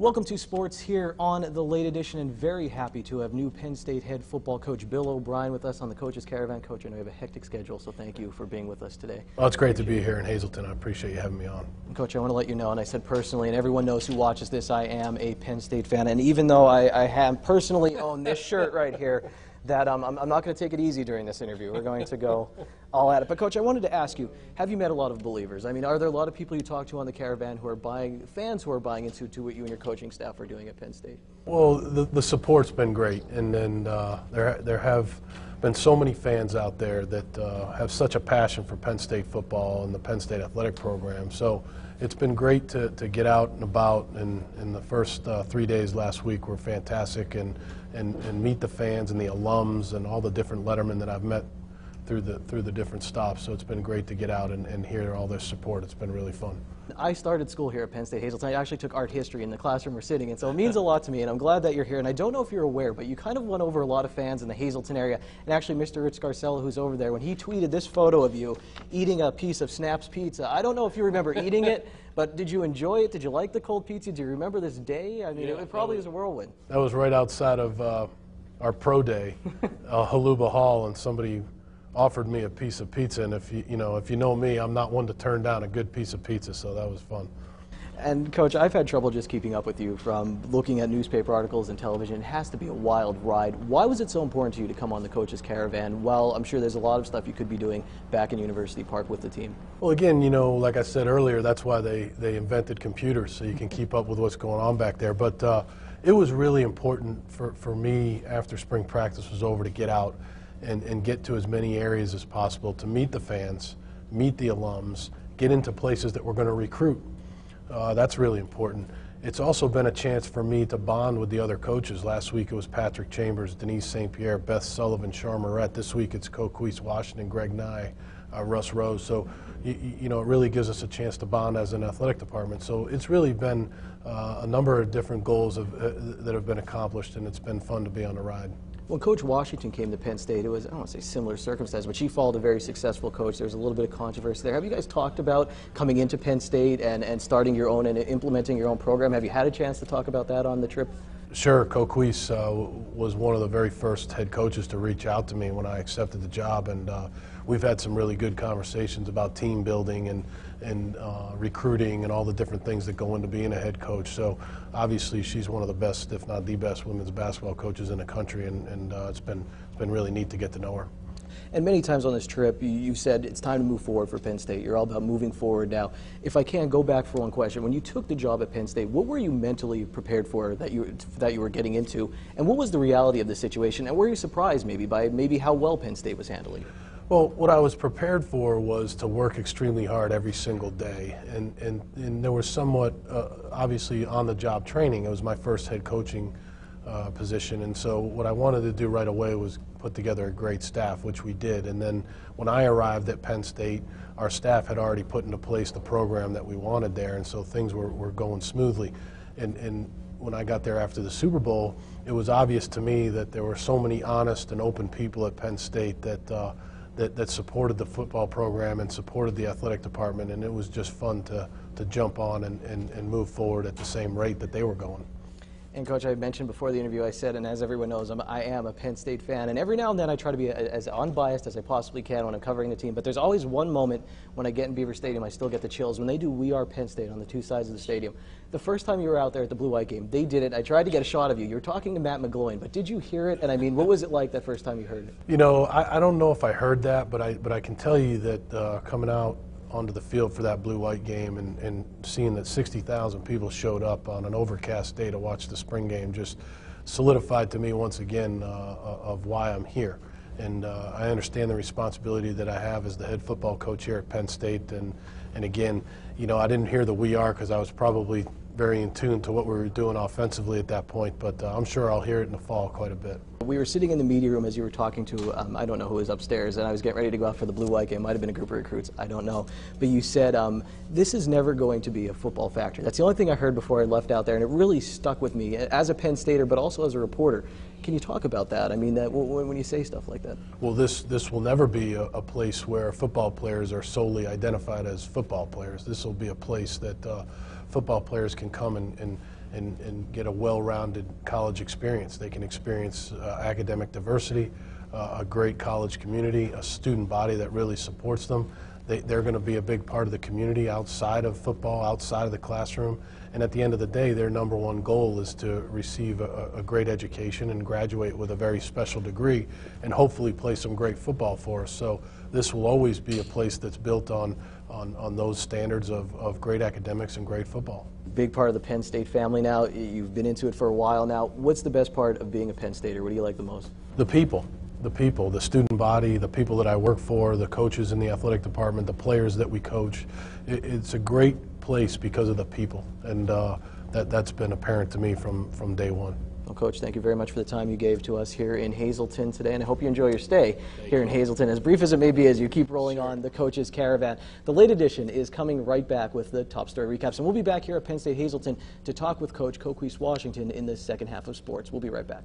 Welcome to Sports here on the late edition, and very happy to have new Penn State head football coach Bill O'Brien with us on the Coach's Caravan. Coach, I know you have a hectic schedule, so thank you for being with us today. Well, it's great to be here in Hazleton. I appreciate you having me on. Coach, I want to let you know, and I said personally, and everyone knows who watches this, I am a Penn State fan, and even though I have personally owned this shirt right here, that I'm not going to take it easy during this interview. We're going to go all at it. But, Coach, I wanted to ask you, have you met a lot of believers? I mean, are there a lot of people you talk to on the Caravan who are fans who are buying into what you and your coaching staff are doing at Penn State? Well, the support's been great, and there have been so many fans out there that have such a passion for Penn State football and the Penn State athletic program. So it's been great to get out and about, and the first 3 days last week were fantastic, and meet the fans and the alums and all the different lettermen that I've met through the different stops. So it's been great to get out and hear all their support. It's been really fun. I started school here at Penn State Hazleton. I actually took art history in the classroom we're sitting in, so it means a lot to me, and I'm glad that you're here. And I don't know if you're aware, but you kind of won over a lot of fans in the Hazleton area. And actually, Mr. Rich Scarcella, who's over there, when he tweeted this photo of you eating a piece of Snap's pizza, I don't know if you remember eating it, but did you enjoy it? Did you like the cold pizza? Do you remember this day? I mean, yeah, it probably was a whirlwind. That was right outside of our pro day, Haluba Hall, and somebody offered me a piece of pizza, and if you know me, I'm not one to turn down a good piece of pizza, so that was fun. And Coach, I've had trouble just keeping up with you from looking at newspaper articles and television. It has to be a wild ride. Why was it so important to you to come on the Coach's Caravan? Well, I'm sure there's a lot of stuff you could be doing back in University Park with the team. Well, again, like I said earlier, that's why they invented computers, so you can keep up with what's going on back there. But it was really important for me after spring practice was over to get out and get to as many areas as possible to meet the fans, meet the alums, get into places that we're going to recruit. That's really important. It's also been a chance for me to bond with the other coaches. Last week it was Patrick Chambers, Denise St. Pierre, Beth Sullivan, Char Moret. This week it's Coquise Washington, Greg Nye, Russ Rose. So, it really gives us a chance to bond as an athletic department. So it's really been a number of different goals that have been accomplished, and it's been fun to be on the ride. When Coach Washington came to Penn State, it was, I don't want to say similar circumstance, but she followed a very successful coach. There was a little bit of controversy there. Have you guys talked about coming into Penn State and starting your own and implementing your own program? Have you had a chance to talk about that on the trip? Sure. Coquise was one of the very first head coaches to reach out to me when I accepted the job, and we've had some really good conversations about team building and recruiting and all the different things that go into being a head coach. So obviously she's one of the best, if not the best, women's basketball coaches in the country, and it's been really neat to get to know her. And many times on this trip, you said it's time to move forward for Penn State. You're all about moving forward now. If I can go back for one question, when you took the job at Penn State, what were you mentally prepared for that you were getting into, and what was the reality of the situation? And were you surprised by how well Penn State was handling it? Well, what I was prepared for was to work extremely hard every single day, and there was somewhat obviously on-the-job training. It was my first head coaching position, and so what I wanted to do right away was put together a great staff, which we did. And then when I arrived at Penn State, our staff had already put into place the program that we wanted there, and so things were going smoothly. And when I got there after the Super Bowl, it was obvious to me that there were so many honest and open people at Penn State that supported the football program and supported the athletic department, and it was just fun to jump on and move forward at the same rate that they were going. And Coach, I mentioned before the interview, I said, and as everyone knows, I am a Penn State fan, and every now and then I try to be as unbiased as I possibly can when I'm covering the team, but there's always one moment when I get in Beaver Stadium, I still get the chills, when they do We Are Penn State on the two sides of the stadium. The first time you were out there at the Blue-White game, they did it. I tried to get a shot of you. You were talking to Matt McGloin, but did you hear it? And I mean, what was it like that first time you heard it? I don't know if I heard that, but I can tell you that coming out onto the field for that Blue-White game and seeing that 60,000 people showed up on an overcast day to watch the spring game just solidified to me once again of why I'm here. And I understand the responsibility that I have as the head football coach here at Penn State. And again, I didn't hear the "we are" because I was probably very in tune to what we were doing offensively at that point, but I'm sure I'll hear it in the fall quite a bit. We were sitting in the media room as you were talking to, I don't know who was upstairs, and I was getting ready to go out for the Blue-White game. It might have been a group of recruits, I don't know. But you said, this is never going to be a football factory. That's the only thing I heard before I left out there, and it really stuck with me as a Penn Stater, but also as a reporter. Can you talk about that? I mean, when you say stuff like that. Well, this will never be a place where football players are solely identified as football players. This will be a place that football players can come and and get a well-rounded college experience. They can experience academic diversity, a great college community, a student body that really supports them. They're going to be a big part of the community outside of football, outside of the classroom. And at the end of the day, their number one goal is to receive a great education and graduate with a very special degree and hopefully play some great football for us. So this will always be a place that's built on those standards of great academics and great football. Big part of the Penn State family now. You've been into it for a while now. What's the best part of being a Penn Stater? What do you like the most? The people. The people, the student body, the people that I work for, the coaches in the athletic department, the players that we coach. It's a great place because of the people, and that's been apparent to me from day one. Well, Coach, thank you very much for the time you gave to us here in Hazleton today, and I hope you enjoy your stay here in Hazleton. As brief as it may be as you keep rolling on the Coach's Caravan. The late edition is coming right back with the top story recaps, and we'll be back here at Penn State Hazleton to talk with Coach Coquese Washington in the second half of sports. We'll be right back.